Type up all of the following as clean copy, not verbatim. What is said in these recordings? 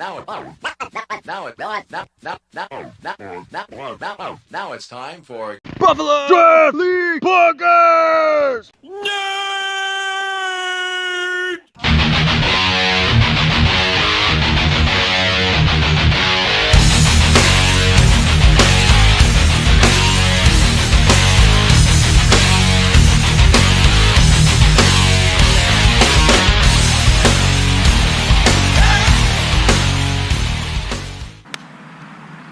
Now it's time for Buffalo Draft League Podcast!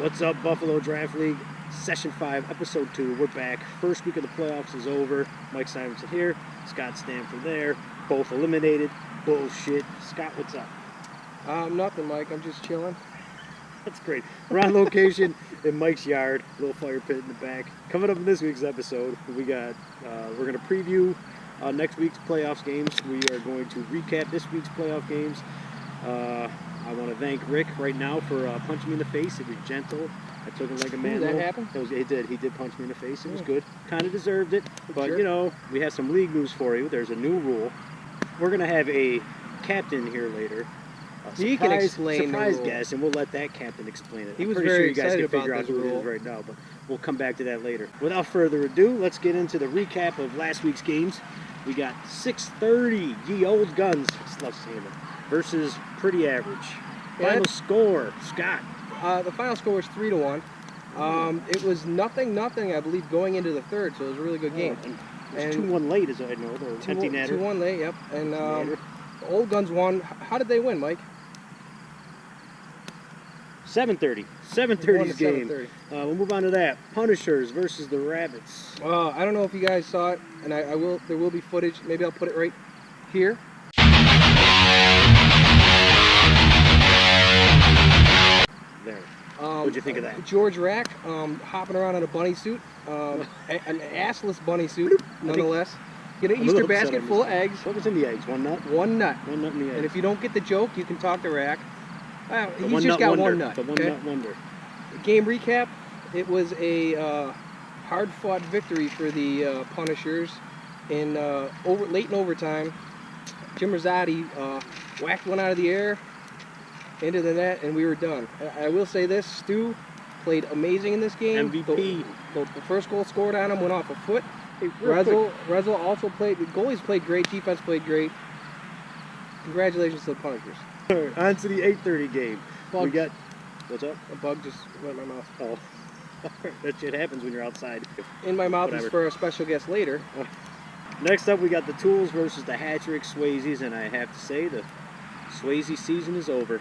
What's up, Buffalo Draft League? Session 5, Episode 2. We're back. First week of the playoffs is over. Mike Simonson here. Scott Stanford there. Both eliminated. Bullshit. Scott, what's up? Nothing, Mike. I'm just chilling. That's great. We're on location in Mike's yard. Little fire pit in the back. Coming up in this week's episode, we're going to preview next week's playoffs games. We are going to recap this week's playoff games. I want to thank Rick right now for punching me in the face. It was gentle. I took him like a man. Did that happen? It did. He did punch me in the face. It was good. Kind of deserved it. But, Sure. you know, we have some league news for you. There's a new rule. We're going to have a captain here later. He can explain the surprise rule. guest, and we'll let that captain explain it. He was I'm pretty very sure you guys excited can figure about out this who it rule. is right now, but we'll come back to that later. Without further ado, let's get into the recap of last week's games. We got 630, ye old guns, love saying it, versus pretty average. Final score, Scott. The final score was 3-1. It was nothing, I believe, going into the third, so it was a really good game. It was 2-1 late, as I know. The empty natter. 2-1 late, yep. And the old guns won. How did they win, Mike? 7:30. 7:30's game. 7:30. We'll move on to that. Punishers versus the Rabbits. I don't know if you guys saw it, and I will. There will be footage. Maybe I'll put it right here. There. What'd you think of that? George Rack hopping around in a bunny suit, an assless bunny suit, nonetheless. Get an I'm a Easter little upset basket on full this. of eggs. What was in the eggs? One nut? One nut. One nut in the eggs. And if you don't get the joke, you can talk to Rack. The He's just got one nut. The one okay? nut wonder. Game recap. It was a hard-fought victory for the Punishers in late in overtime. Jim Rosati whacked one out of the air into the net, and we were done. I will say this: Stu played amazing in this game. MVP. The first goal scored on him went off a foot. Hey, real quick. Rezel also played. The goalies played great. Defense played great. Congratulations to the Punishers. On to the 8:30 game. Bugs. We got. What's up? A bug just went in my mouth. Oh. That shit happens when you're outside. In my mouth Whatever. is for a special guest later. Next up, we got the Tools versus the Hattrick Swayzes, and I have to say the Swayze season is over. It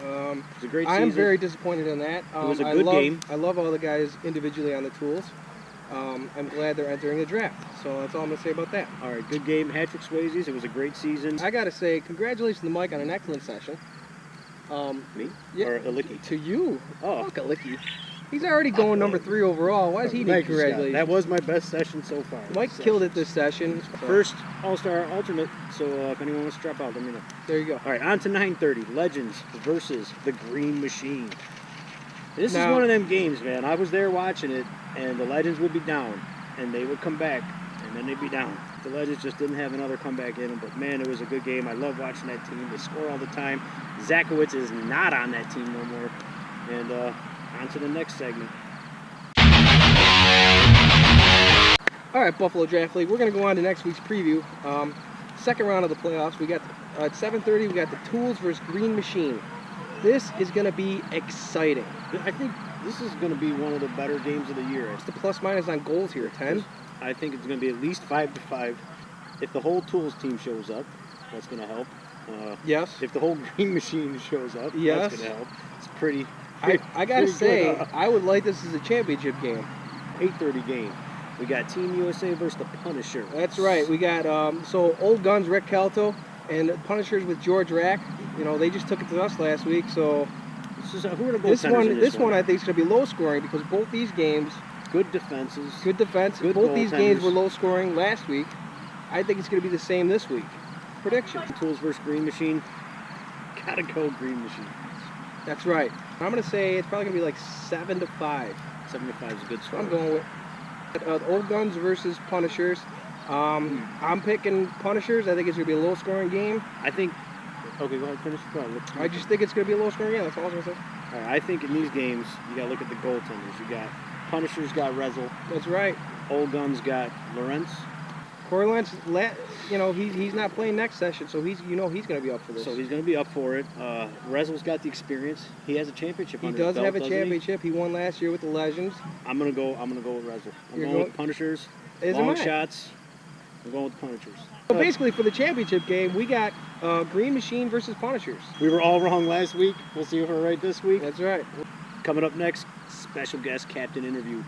was a great season. I'm very disappointed in that. It was a good game. I love all the guys individually on the Tools. I'm glad they're entering the draft. So that's all I'm going to say about that. All right, good game. Hattrick Swayzes. It was a great season. I got to say, congratulations to Mike on an excellent session. Me? Yeah, Or Alicki? to you. Oh. Fuck Alicki. He's already going number 3 overall. Why does he need Thank you, Scott. congratulations? That was my best session so far. Mike killed it this session. So First All-Star alternate, so if anyone wants to drop out, let me know. there you go. All right, on to 9:30. Legends versus the Green Machine. This is Now- one of them games, man. I was there watching it, and the Legends would be down, and they would come back, and then they'd be down. The Legends just didn't have another comeback in them, but man, it was a good game. I love watching that team. They score all the time. Zakowicz is not on that team no more. And on to the next segment. All right, Buffalo Draft League. We're going to go on to next week's preview. Second round of the playoffs. We got at 7:30. We got the Tools versus Green Machine. This is going to be exciting. I think this is going to be one of the better games of the year. What's the plus minus on goals here? 10. I think it's going to be at least 5-5. If the whole Tools team shows up, that's going to help. Yes. If the whole Green Machine shows up, Yes. that's going to help. It's pretty. I got to pretty say, good. I would like this as a championship game. 8:30 game. We got Team USA versus the Punisher. That's right. We got so Old Guns Rick Calto and Punishers with George Rack. You know, they just took it to us last week. So Who are the this goaltenders in one I think is going to be low scoring because both these games, Good defenses. good defense. Good Both these games goaltenders. were low scoring last week. I think it's going to be the same this week. Prediction. Tools versus Green Machine. Gotta go Green Machine. That's right. I'm going to say it's probably going to be like 7-5. 75 is a good score. I'm going with Old Guns versus Punishers. I'm picking Punishers. I think it's going to be a low-scoring game. I think Okay, go ahead, finish. Go ahead. I just think it's going to be a low scoring game. That's all I was going to say. All right, I think in these games, you got to look at the goaltenders. You got Punisher's got Rezel. That's right. Old Gun's got Lorenz. Corey Lentz, he's not playing next session, so he's going to be up for this. So he's going to be up for it. Rezel's got the experience. He has a championship. He under does his belt, have a doesn't he? championship. He won last year with the Legends. I'm gonna go with Rezel. I'm You're going with Punishers. As Long am I. shots. I'm going with Punishers. So basically, for the championship game, we got Green Machine versus Punishers. We were all wrong last week. We'll see if we're right this week. That's right. Coming up next, special guest captain interview.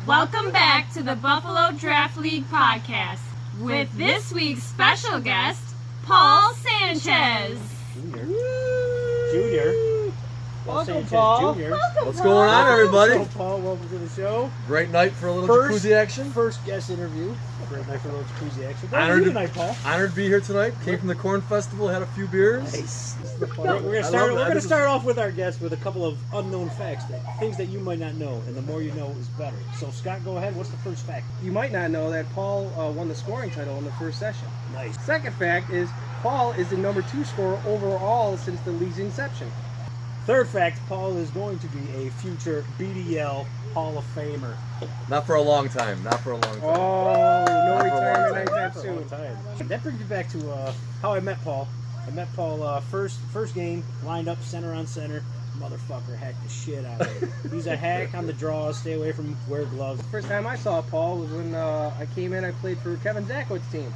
Welcome back to the Buffalo Draft League podcast with this week's special guest, Paul Sanchez. Junior. Welcome, Sanchez Paul. Jr. What's going on, everybody? So, Paul, welcome to the show. Great night for a little First- jacuzzi action. First guest interview. Great night for a little jacuzzi action. Honored How are you to- tonight, Paul? Honored to be here tonight. Came from the Corn Festival, had a few beers. Nice. We're I love going it. I to just- start off with our guests with a couple of unknown facts, things that you might not know, and the more you know is better. So, Scott, go ahead. What's the first fact? You might not know that Paul won the scoring title in the first session. Nice. Second fact is Paul is the number 2 scorer overall since the league's inception. Third fact, Paul is going to be a future BDL Hall of Famer. Not for a long time. Not for a long time. Oh, no Not for a retirement long anytime For a long soon. time. That brings me back to how I met Paul. I met Paul first game, lined up center on center. Motherfucker hacked the shit out of it. He's a hack on the draw. Stay away from wear gloves. First time I saw Paul was when I came in. I played for Kevin Zackwood's team,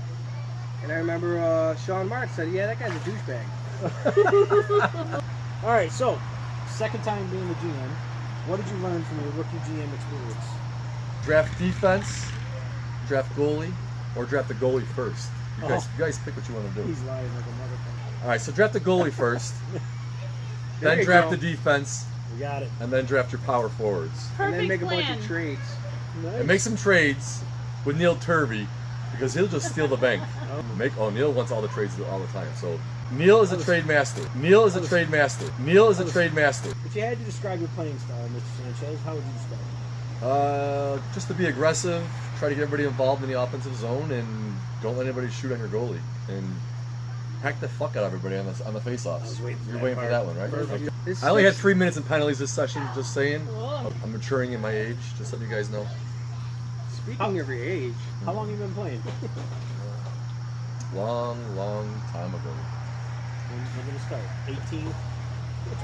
and I remember Sean Marks said, "Yeah, that guy's a douchebag." All right, so second time being the GM. What did you learn from your rookie GM experience? Draft defense, draft goalie, or draft the goalie first. You guys pick what you want to do. He's lying like a motherfucker. All right, so draft the goalie first, There then you draft go. the defense, We got it. and then draft your power forwards. And then Perfect make a bunch plan. of trades. Nice. And make some trades with Neil Turvey because he'll just steal the bank. Neil wants all the trades all the time. So Neil is a trade master. Neil is a trade master. Neil is a trade master. If you had to describe your playing style, Mr. Sanchez, how would you describe it? Just to be aggressive, try to get everybody involved in the offensive zone, and don't let anybody shoot on your goalie. And hack the fuck out of everybody on the face-offs. I was waiting for You're that waiting for part. that one, right? Perfect. This I only had is- 3 minutes in penalties this session, just saying. Cool. I'm maturing in my age, just letting you guys know. Speaking of your age, How long have you been playing? Long time ago. When did it start? 18?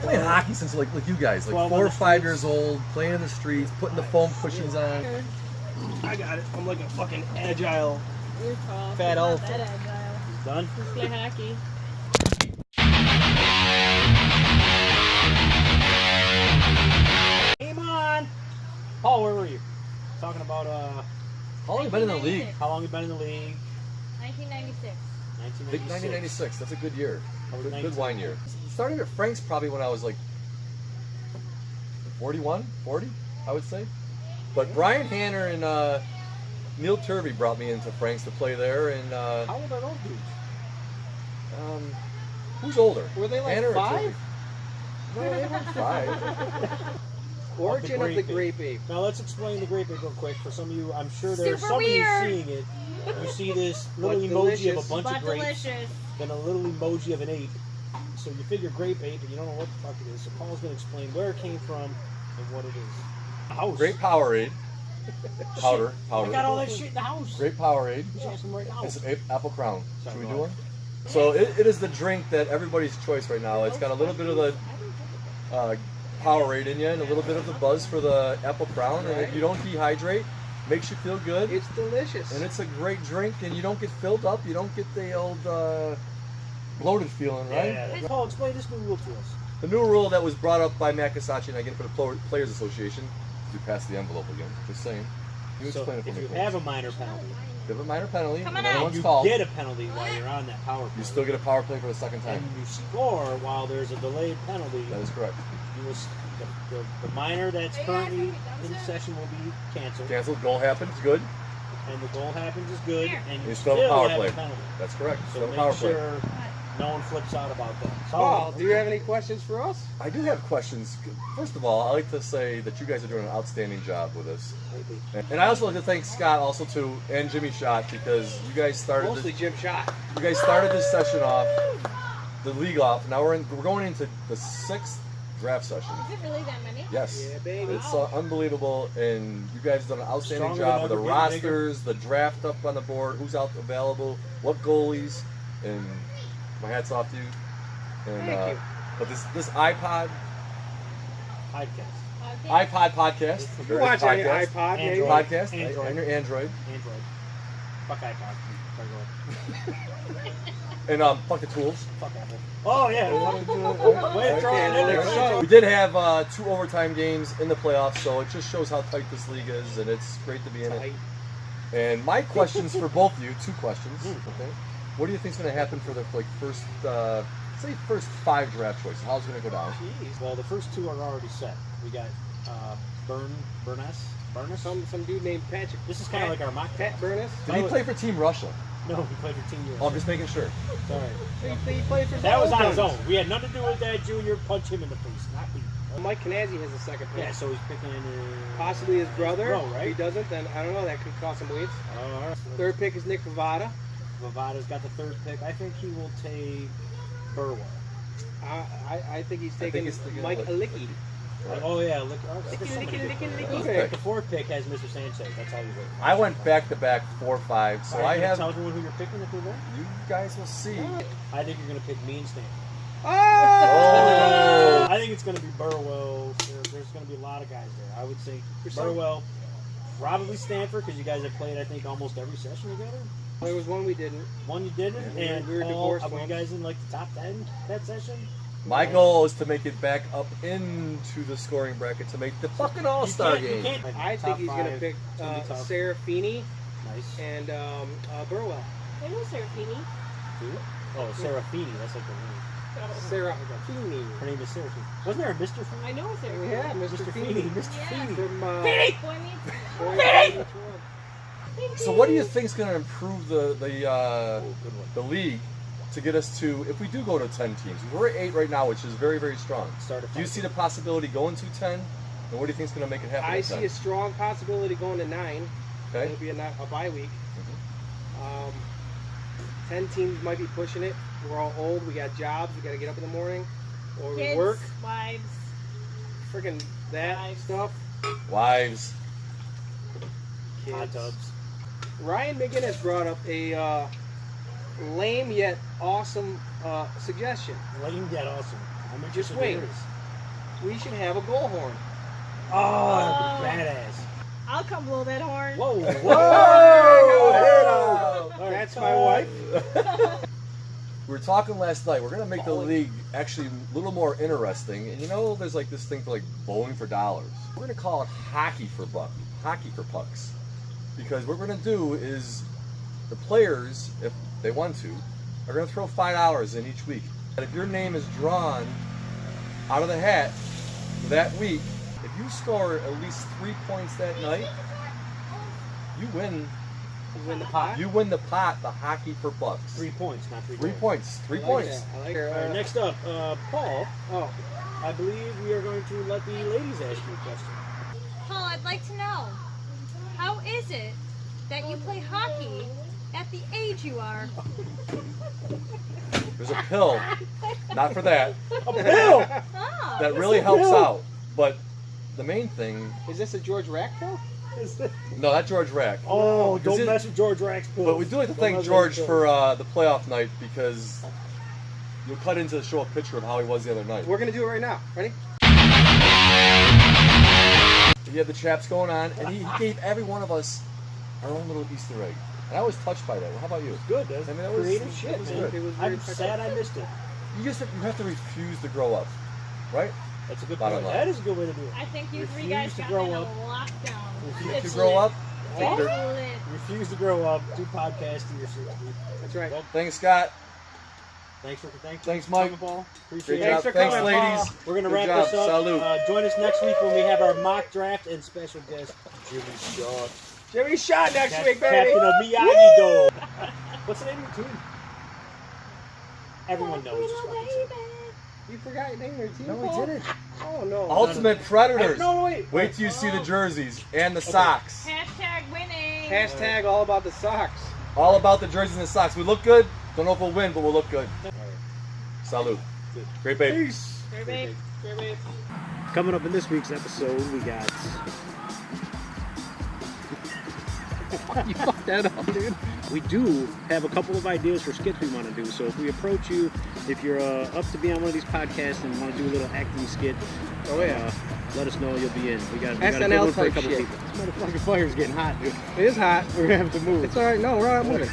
Playing hockey since like you guys, like 12 4 on or the 5 streets. years old, playing in the streets, putting the foam cushions on. I got it. I'm like a fucking agile. You're tall. Fat Not elephant. that agile. Done? Just play hockey. Game on! Paul, where were you? Talking about How long have you been in the league? how long you been in the league? 1996. I think 1996. That's a good year. I was Good 19. wine year. Starting at Frank's probably when I was like 41, 40, I would say. But Brian Hanner and Neil Turvey brought me into Frank's to play there. And How old are those dudes? who's older? Were they like Hanner or 5? Turvey? No, they weren't 5. Origin of the Grape Grape Ape. Now let's explain the grape ape real quick for some of you. I'm sure there's Super some of you weird. seeing it. You see this But little emoji of delicious. a bunch But of grapes, delicious. then a little emoji of an ape. So you figure grape ape, and you don't know what the fuck it is. So Paul's gonna explain where it came from and what it is. House. Great Powerade. Powder. I got all that shit in the house. Great Powerade. You should have some right now. It's an apple crown. Sorry, Should we go do on. one? So it is the drink that everybody's choice right now. It's got a little bit of the Powerade in you and a little bit of the buzz for the apple crown. And if you don't dehydrate, makes you feel good. It's delicious. And it's a great drink, and you don't get filled up. You don't get the old bloated feeling, right? Yeah. Paul, explain this new rule to us. The new rule that was brought up by Matt Casacci and again for the Players Association. You pass the envelope again. Just saying. You So explain it for if me. you please. have a minor penalty, Give a minor penalty. Come on another out. one's you called. get a penalty while you're on that power play. You still get a power play for the second time. And you score while there's a delayed penalty. That is correct. You will, the minor that's currently in session will be canceled, Canceled. Goal happens. Good. and the goal happens is good, and you You still have a power have play. a penalty. That's correct. So Still a make power play. sure no one flips out about that. Paul, do you have any questions for us? I do have questions. First of all, I like to say that you guys are doing an outstanding job with this. And I also like to thank Scott also too, and Jimmy Schott, because you guys started Mostly Jim Schott. You guys started this session off, the league off. Now we're going into the 6th draft session. Is it really that many? Yes. Yeah, baby. It's unbelievable, and you guys have done an outstanding Stronger job than with the ever, getting rosters, the draft up on the board, who's out available, what goalies, and my hat's off to you. And, Thank you. But this iPod podcast, You watch on your iPod, maybe? Android. podcast, Android. and your Android, Fuck iPod. Sorry, go ahead. and fuck the tools. Fuck Apple. Oh yeah. Wait, throw it in there. We did have 2 overtime games in the playoffs, so it just shows how tight this league is, and it's great to be in it. And my questions for both of you, 2 questions. Okay. What do you think is going to happen for the first, first 5 draft choices? How's it going to go down? Jeez. Well, the first 2 are already set. We got Burness. Some dude named Patrick. This is kind of like our mock Pat Burness. Did he play for Team Russia? No, he played for Team USA. Oh, I'm just making sure. Sorry. He played for That was on his Dolphins. own. We had nothing to do with that. Junior punch him in the face, not me. Mike Canazzi has a second pick. Yeah, so he's picking Possibly his brother. bro, If right? he doesn't, then I don't know. That could cost some weeds. All right. Third pick is Nick Vavada. Vavada's got the 3rd pick. I think he will take Burwell. I think he's think taking he's taking Mike Lick. Alicki. Oh yeah, look. Okay. The 4th pick has Mr. Sanchez. That's all you wait. I went back-to-back 4-5, so I have. Tell everyone who you're picking if we win. You guys will see. I think you're gonna pick me and Stan. Oh! I think it's gonna be Burwell. There's gonna be a lot of guys there. I would say Burwell, probably Stanford, because you guys have played I think almost every session together. There was one we didn't. One you didn't, and we were Paul, divorced were you once. guys in like the top 10 that session? My goal is to make it back up into the scoring bracket to make the fucking All-Star You game. can't. I think he's going to pick Serafini Nice. and Burwell. I know Serafini. Oh, Serafini. That's like the name. Serafini. Her name is Serafini. Wasn't there a Mr. Feeney? I know Serafini. Yeah, Mr. Feeney. Mr. Yeah. Feeney. From Boy meets Boy So what do you think is going to improve the Oh, good one. the league to get us to, if we do go to 10 teams? We're at 8 right now, which is very, very strong. Start a Do you fight. see the possibility going to 10? And what do you think is going to make it happen? I at see 10? a strong possibility going to 9. Okay. It'll be a bye week. 10 teams might be pushing it. We're all old. We got jobs. We got to get up in the morning. Or we kids, work. wives. Freaking that Wives. stuff. Wives. Kids. Hot tubs. Ryan McGinnis brought up a lame yet awesome suggestion. Lame yet awesome. I'm Just interested to wait. hear this. We should have a goal horn. Oh, badass. I'll come blow that horn. Whoa. Whoa! That's my wife. We were talking last night. We're going to make the league actually a little more interesting. And you know, there's like this thing for like bowling for dollars. We're going to call it hockey for pucks. Because what we're going to do is the players, if they want to, are going to throw $5 in each week. And if your name is drawn out of the hat for that week, if you score at least 3 points that night, you win. You win the pot. You win the pot, the hockey for bucks. 3 points, not 3 3 goals. points. 3 I like points. that. I like All right, it. next up, Paul. Oh, I believe we are going to let the ladies ask you a question. Paul, I'd like to know, how is it that you play hockey at the age you are? There's a pill, not for that, A pill! Oh, that really helps out. But the main thing, is this a George Rack pill? no, not George Rack. Oh, don't it- mess with George Rack's pills. But we do like to Don't thank mess with George his for pills. the playoff night, because you'll cut into the show a picture of how he was the other night. We're going to do it right now. Ready? He had the chaps going on, and he gave every one of us our own little Easter egg. And I was touched by that. Well, how about you? Good, that's I mean, that was- creative it shit, was man. good. It was very I'm sad I missed it. You have to refuse to grow up, right? That's a good Bottom point. line. That is a good way to do it. I think you three Refuse guys to got grow in a up. lockdown. Refuse It's to grow lit. up. It's They're- lit. Refuse to grow up. Do podcasts in your 60s. That's right. Well, Thanks, Scott. Thanks, Mike. Paul. Great Appreciate job. it. for Thanks, coming, ladies. We're going to Good wrap job. this up. Salute. Join us next week when we have our mock draft and special guest, Jimmy Shaw. Jimmy Shot next week, baby. Captain of Miyagi-Do. What's the name of your team? Everyone knows. Just fucking say it. You forgot your name, your team. No, we Paul? didn't. Oh no. Ultimate Predators. No, wait. Wait till you see the jerseys and the socks. Hashtag winning. Hashtag all about the socks. All about the jerseys and the socks. We look good. Don't know if we'll win, but we'll look good. Salute. Great babe. Peace. Great babe. Great babe. Coming up in this week's episode, we got. You fucked that up, dude. We do have a couple of ideas for skits we want to do. So if we approach you, if you're up to be on one of these podcasts and want to do a little acting skit, let us know. You'll be in. We got a good SNL one for a type couple shit. people. This motherfucking fire's getting hot, dude. It is hot. We're gonna have to move. It's all right. No, we're not moving.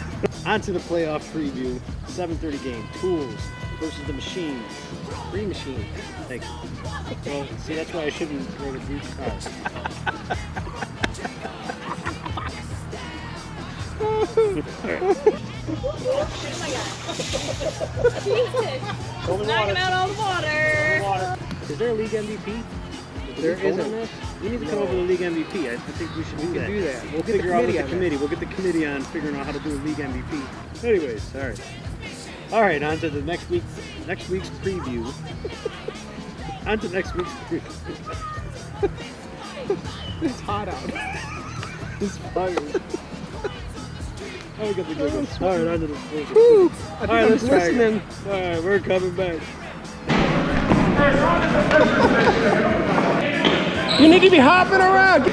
On to the playoff preview. 7:30 game. Tools versus the Machine. Free machine. Thanks. Well, see, that's why I shouldn't wear the Duke's cards. Knocking out all the water. Is there a league MVP? There isn't. We need to come up with a league MVP. I think we should do that. do that. We'll Get the figure out with committee the on committee. We'll get the committee on figuring out how to do a league MVP. Anyways, all right. On to the next week's preview. On to next week's preview. It's hot out. It's fire. Oh, we got the good one. All right, on to the first. Woo! I All think right, I'm let's try again. listening. All right, we're coming back. You need to be hopping around.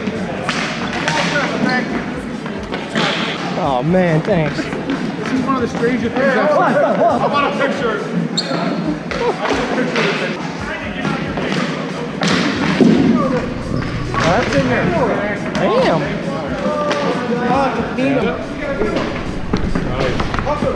Oh man, thanks. This is one of the stranger things I've seen. I want a picture. That's in there. Damn. Oh, it's a